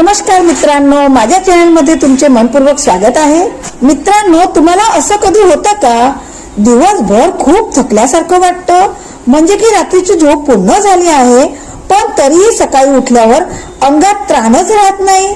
नमस्कार मित्रांनो, माझ्या चॅनलमध्ये तुमचे मनपूर्वक स्वागत आहे। मित्रांनो, तुम्हाला असं कधी होतं का दिवसभर खूप थकल्यासारखं वाटतं, म्हणजे की रात्रीची झोप पूर्ण झाली आहे पण तरीही सकाळी उठल्यावर अंगात त्राणच राहत नाही,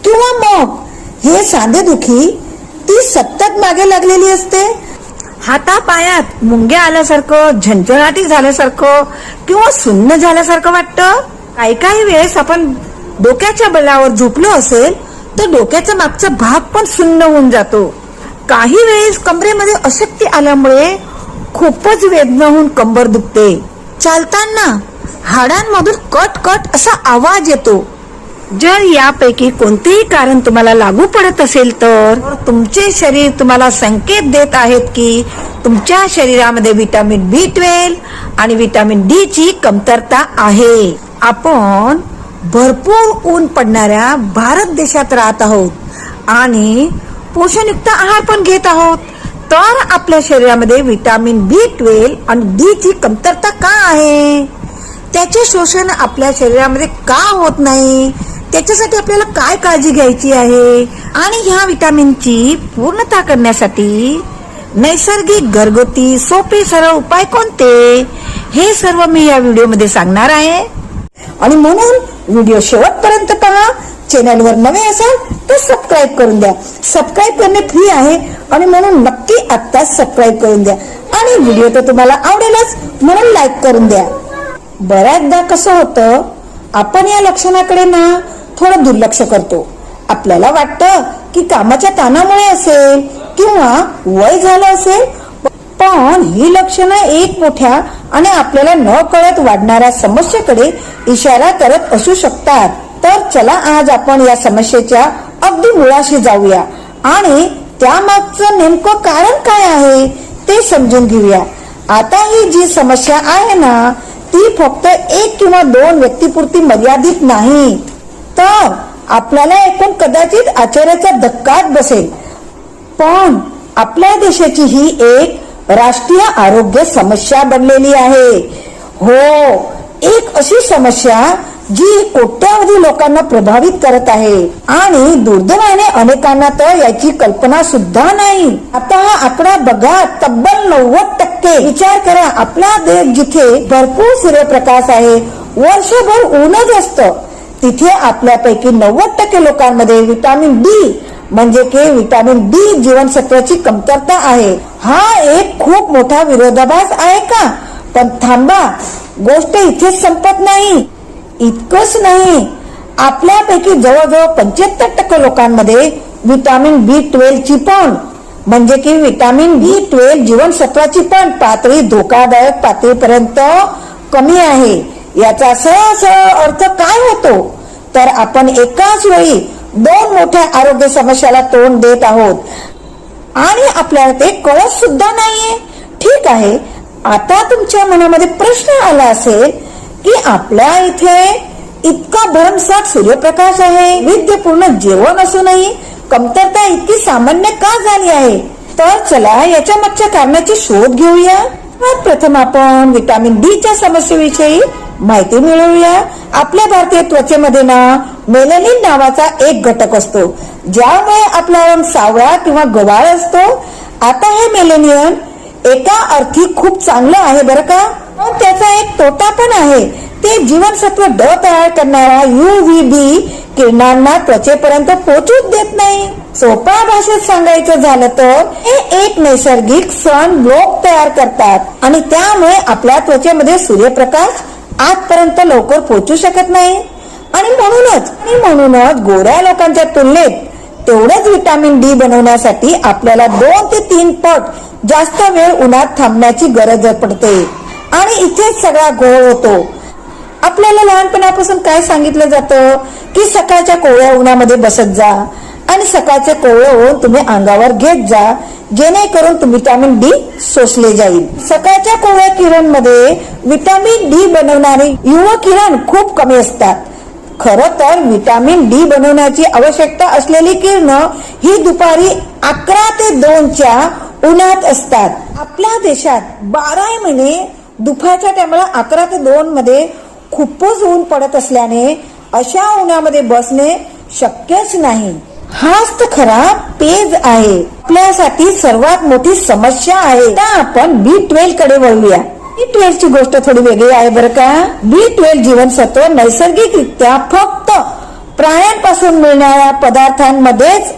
किंवा मग हे सांधेदुखी ती सतत मागे लागलेली असते, हातापायात मुंग्या आल्यासारखं, झणझणाटी झाल्यासारखं किंवा सुन्न झाल्यासारखं वाटतं। काही वेळेस आपण डोक्याच्या बलावर झोपलो असेल तर डोक्याचा मागचा भाग पण सुन्न होऊन जातो। काही वेळेस कमरेमध्ये अशक्ती आल्यामुळे खूपच वेदना होऊन कंबर दुखते। चालताना हाडांमधून कट कट असा आवाज येतो। जर यापैकी कोणतेही कारण तुम्हाला लागू पडत असेल तर तुमचे शरीर तुम्हाला संकेत देत आहेत की तुमच्या शरीरामध्ये विटामिन B12 आणि विटामिन D ची कमतरता आहे। आपण भरपूर ऊन पडणाऱ्या भारत देशात राहत आहोत आणि पोषणयुक्त आहार पण घेत आहोत, तर आपल्या शरीरामध्ये विटामिन B12 आणि D ची कमतरता का आहे, त्याचे शोषण आपल्या शरीरामध्ये का होत नाही, त्याच्यासाठी आपल्याला काय काळजी घ्यायची आहे आणि ह्या विटामिनची पूर्णता करण्यासाठी नैसर्गिक, घरगुती, सोपे, सरळ उपाय कोणते, हे सर्व मी या व्हिडिओमध्ये सांगणार आहे। आणि म्हणून व्हिडिओ शेवटपर्यंत पहा। चॅनलवर नवे असाल तर सबस्क्राईब करून द्या। सबस्क्राईब करणे फ्री आहे आणि म्हणून नक्की आत्ताच सबस्क्राईब करून द्या आणि व्हिडिओ तर तुम्हाला आवडेलच म्हणून लाईक करून द्या। बऱ्याचदा कसं होतं, आपण या लक्षणाकडे ना थोडं दुर्लक्ष करतो। आपल्याला वाटतं की कामाच्या ताणामुळे असेल किंवा वय झालं असेल, पण ही लक्षणं एक मोठ्या आणि आपल्याला न कळत वाढणाऱ्या समस्येकडे इशारा करत असू शकतात। तर चला आज आपण या समस्येच्या अगदी मुळाशी जाऊया आणि त्यामागचं नेमकं कारण काय आहे ते समजून घेऊया। आता ही जी समस्या आहे ना, ती फक्त एक किंवा दोन व्यक्तीपुरती मर्यादित नाही, तर आपल्याला ऐकून कदाचित आश्चर्याचा धक्काच बसेल, पण आपल्या देशाची ही एक राष्ट्रीय आरोग्य समस्या बनलेली आहे। हो, एक अशी समस्या जी कोट्यावधी लोकांना प्रभावित करत आहे आणि दुर्दैवाने अनेकांना तर याची कल्पना सुद्धा नाही। आता हा आकडा बघा, तब्बल 90%। विचार करा, आपला देश जिथे भरपूर सूर्यप्रकाश आहे, वर्षभर ऊनच असतं, तिथे आपल्यापैकी 90% लोकांमध्ये विटामिन D म्हणजे की विटामिन D जीवनसत्वाची कमतरता आहे। हा एक खूप मोठा विरोधाभास आहे का? पण थांबा, गोष्ट इथेच संपत नाही। इतकंच नाही, आपल्यापैकी जवळजवळ 75% लोकांमध्ये विटामिन B12 ची पण म्हणजे की विटामिन B12 जीवनसत्वाची पण पातळी धोकादायक पातळीपर्यंत कमी आहे। याचा सरळ अर्थ काय होतो, तर आपण एकाच वेळी दोन मोठ्या आरोग्य समस्याला तोंड देत आहोत आणि आपल्याला ते कळत सुद्धा नाहीये। ठीक आहे, आता तुमच्या मनामध्ये प्रश्न आला असेल की आपल्या इथे इतका भरमसाठ सूर्यप्रकाश आहे, वैविध्यपूर्ण जेवण असूनही कमतरता इतकी सामान्य का झाली आहे? तर चला याच्या मागच्या कारणाची शोध घेऊया। प्रथम आपण विटामिन D च्या समस्येविषयी माहिती मिळवूया। आपल्या भारतीय त्वचेमध्ये ना मेलॅनिन नावाचा एक घटक असतो, ज्यामुळे आपला रंग सावळा किंवा गव्हाळ असतो। आता हे मेलॅनिन एका अर्थी खूप चांगलं आहे बरं का, पण त्याचा एक तोटा पण आहे। ते जीवनसत्व D तयार करणाऱ्या UVB किरणांना त्वचेपर्यंत पोहोचूच देत नाही। सोप्या भाषेत सांगायचं झालं तर हे एक नैसर्गिक सन ब्लॉक तयार करतात आणि त्यामुळे आपल्या त्वचेमध्ये सूर्यप्रकाश आजपर्यंत लवकर पोहोचू शकत नाही आणि म्हणूनच गोऱ्या लोकांच्या तुलनेत तेवढंच विटामिन D बनवण्यासाठी आपल्याला 2 ते 3 पट जास्त वेळ उन्हात थांबण्याची गरज पडते आणि इथेच सगळा घोळ होतो। आपल्याला लहानपणापासून काय सांगितलं जातं की सकाळच्या कोवळ्या उन्हामध्ये बसत जा आणि सकाळचे कोवळे ऊन तुम्ही अंगावर घेत जा, जेणेकरून विटामिन D शोषले जाईल। सकाळच्या कोवळ्या किरणमध्ये विटामिन D बनवणारे UV किरण खूप कमी असतात। खरं तर विटामिन D बनवण्याची आवश्यकता असलेली किरण ही दुपारी 11 ते 2 च्या उन्हात असतात। आपल्या देशात 12 महिने दुपारच्या टायमाला 11 ते 2 मध्ये खूपच ऊन पडत असल्याने अशा उन्हामध्ये बसणे शक्यच नाही. हाच तर खरा पेज आहे. आपल्यासाठी सर्वात मोठी समस्या आहे. आता आपण B12 कडे वळूया. B12 ची गोष्ट थोडी वेगळी आहे बरं का. B12 जीवनसत्व नैसर्गिकरित्या फक्त प्राण्यांपासून मिळणाऱ्या पदार्थांमध्येच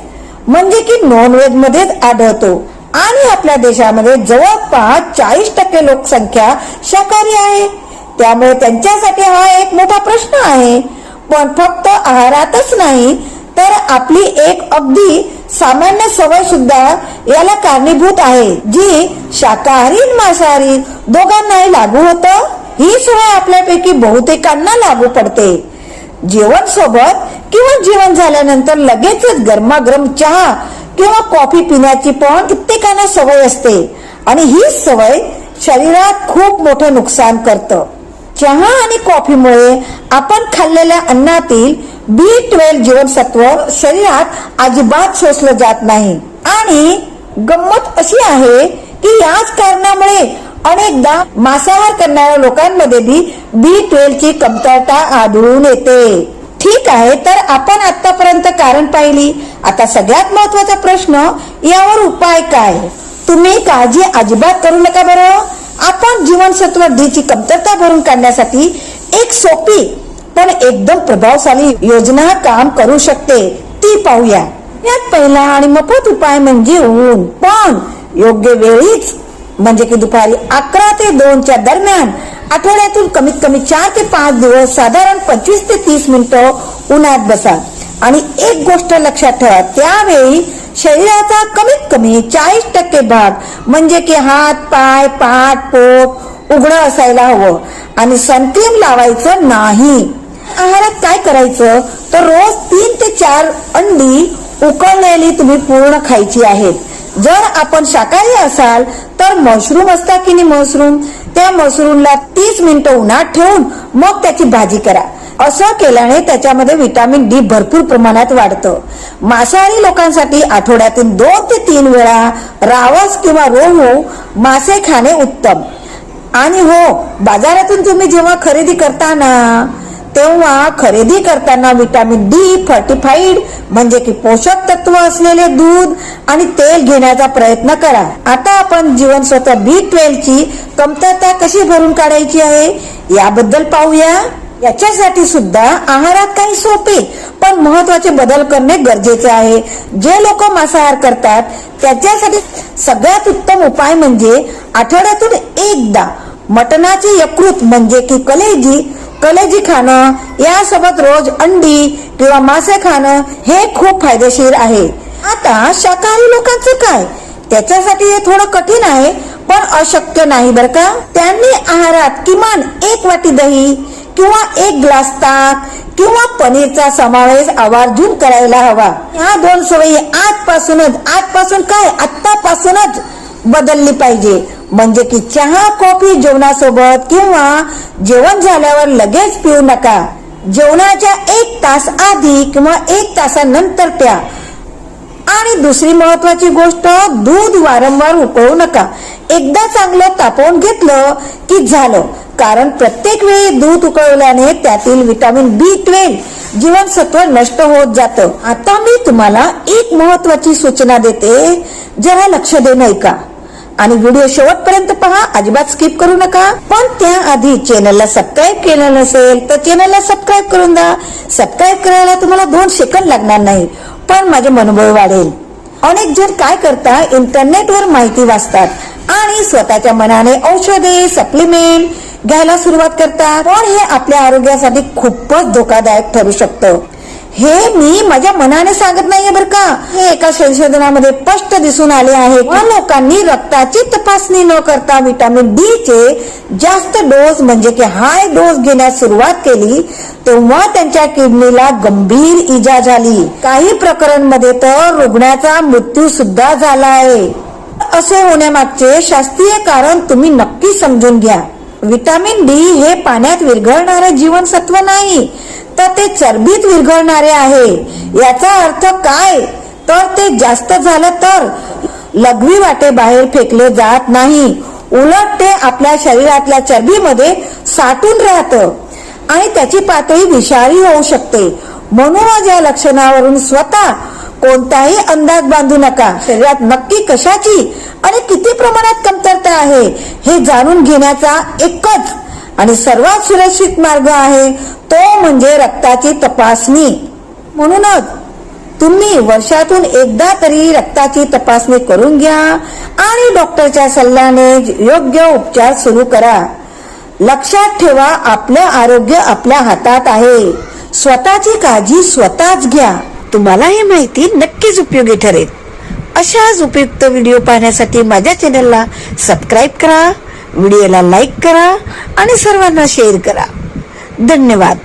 म्हणजे की नॉनव्हेज मध्येच आढळतो आणि आपल्या देशामध्ये जवळपास 40% लोकसंख्या शाकाहारी आहे. त्यामुळे त्यांच्यासाठी हा एक मोठा प्रश्न आहे. पण फक्त आहारातच नाही तर आपली एक अगदी सामान्य सवय सुद्धा याला कारणीभूत आहे, जी शाकाहारी आणि मांसाहारी दोघांनाही लागू होतं. ही सवय आपल्यापैकी बहुतेकांना लागू पडते. जेवण सोबत किंवा जेवण झाल्यानंतर लगेचच गरमागरम चहा किंवा कॉफी पिण्याची पण कित्येकांना सवय असते आणि ही सवय शरीरात खूप मोठं नुकसान करतं. चहा आणि कॉफीमुळे आपण खाल्लेल्या अन्नातील B12 जीवनसत्व शरीरात अजिबात शोषलं जात नाही आणि गंमत अशी आहे की याच कारणामुळे अनेकदा मांसाहार करणाऱ्या लोकांमध्ये B12 ची कमतरता आढळून येते. ठीक आहे, तर आपण आतापर्यंत कारण पाहिली. आता सगळ्यात महत्वाचा प्रश्न, यावर उपाय काय? तुम्ही काळजी अजिबात करू नका बरं. आपण जीवनसत्व D ची कमतरता भरून काढण्यासाठी एक सोपी पण एकदम प्रभावशाली योजना काम करू शकते, ती पाहूया. यात पहिला आणि मोफत उपाय म्हणजे ऊन. पण योग्य वेळीच, म्हणजे की दुपारी 11 ते 2 च्या दरम्यान आठवड्यातून कमीत कमी 4 ते 5 दिवस साधारण 25 ते 30 मिनिटं उन्हात बसा. आणि एक गोष्ट लक्षात ठेवा, त्यावेळी शरीराचा कमीत कमी 40% भाग म्हणजे की हात, पाय, पाठ, पोट उघडं असायला हवं आणि सनक्रीम लावायचं नाही. आहारात काय करायचं तर रोज 3 ते 4 अंडी उकळलेली तुम्ही पूर्ण खायची आहेत. जर आपण शाकाहारी असाल तर मशरूम असता की नाही मशरूम, त्या मशरूमला 30 मिनिटं उन्हात ठेवून मग त्याची भाजी करा. असं केल्याने त्याच्यामध्ये विटामिन D भरपूर प्रमाणात वाढतं. मांसाहारी लोकांसाठी आठवड्यातून 2 ते 3 वेळा रावस किंवा रोहू मासे खाणे उत्तम. आणि हो, बाजारातून तुम्ही जेव्हा खरेदी करता ना, तेव्हा खरेदी करताना विटामिन D फर्टिफाईड म्हणजे की पोषक तत्व असलेले दूध आणि तेल घेण्याचा प्रयत्न करा. आता आपण जीवनसत्व B12 ची कमतरता कशी भरून काढायची आहे याबद्दल पाहूया. याच्यासाठी सुद्धा आहारात काही सोपे पण महत्वाचे बदल करणे गरजेचे आहे. जे लोक मांसाहार करतात त्याच्यासाठी सगळ्यात उत्तम उपाय म्हणजे आठवड्यातून एकदा मटणाची यकृत म्हणजे की कलेजी खाणं. यासोबत रोज अंडी किंवा मासे खाणं हे खूप फायदेशीर आहे. आता शाकाहारी लोकांचं काय? त्याच्यासाठी हे थोडं कठीण आहे पण अशक्य नाही बरं का. त्यांनी आहारात किमान 1 वाटी दही किंवा 1 ग्लास ताक किंवा पनीरचा समावेश आवर्जून करायला हवा. ह्या 2 सवयी आतापासूनच बदलली पाहिजे. म्हणजे की चहा कॉफी जेवणासोबत किंवा जेवण झाल्यावर लगेच पिऊ नका. जेवणाच्या 1 तास आधी किंवा 1 तासानंतर प्या. आणि दुसरी महत्वाची गोष्ट, दूध वारंवार उकळू नका. एकदा चांगलं तापवून घेतलं की झालं. कारण प्रत्येक वेळी दूध उकळल्याने त्यातील विटामिन B12 जीवनसत्व नष्ट होत जातं. आता मी तुम्हाला एक महत्वाची सूचना देते, जरा लक्ष देऊन ऐका आणि व्हिडिओ शेवटपर्यंत पहा, अजिबात स्किप करू नका. पण त्याआधी चॅनलला सबस्क्राईब केलं नसेल तर चॅनलला सबस्क्राईब करून द्या. सबस्क्राईब करायला तुम्हाला 2 सेकंद लागणार नाही, पण माझे मनोबळ वाढेल. अनेक जण काय करतात, इंटरनेटवर माहिती वाचतात आणि स्वतःच्या मनाने औषधे सप्लिमेंट घ्यायला सुरुवात करतात. पण हे आपल्या आरोग्यासाठी खूपच धोकादायक ठरू शकतं. हे मी माझ्या मनाने सांगत नाहीये बरं का. हे एका संशोधनामध्ये स्पष्ट दिसून आले आहे. लोकांनी रक्ताची तपासणी न करता विटामिन D चे जास्त डोस म्हणजे की हाय डोस घेण्यास सुरुवात केली तेव्हा त्यांच्या किडनीला गंभीर इजा झाली. काही प्रकरणांमध्ये तर रुग्णाचा मृत्यू सुद्धा झाला आहे. असे होण्यामागचे शास्त्रीय कारण तुम्ही नक्की समजून घ्या. विटामिन D हे पाण्यात विरघळणारे जीवनसत्व नाही तर ते चरबीत विरघळणारे आहे. याचा अर्थ काय तर ते जास्त झालं तर लघवी वाटे बाहेर फेकले जात नाही, उलट ते आपल्या शरीरातल्या चरबीमध्ये साठून राहतं आणि त्याची पातळी विषारी होऊ शकते. म्हणूनच या लक्षणावरून स्वतः कोणताही अंदाज बांधू नका. शरीरात नक्की कशाची आणि किती प्रमाणात कमतरता आहे हे जाणून घेण्याचा एकच आणि सर्वात सुरक्षित मार्ग आहे तो म्हणजे रक्ताची तपासणी. म्हणूनच तुम्ही वर्षातून एकदा तरी रक्ताची तपासणी करून घ्या आणि डॉक्टरच्या सल्ल्याने योग्य उपचार सुरू करा. लक्षात ठेवा, आपलं आरोग्य आपल्या हातात आहे. स्वतःची काळजी स्वतःच घ्या. तुम्हाला ही माहिती नक्कीच उपयोगी ठरेल. अशाच उपयुक्त व्हिडिओ पाहण्यासाठी माझ्या चॅनलला सबस्क्राईब करा, व्हिडिओला लाईक करा आणि सर्वांना शेअर करा. धन्यवाद.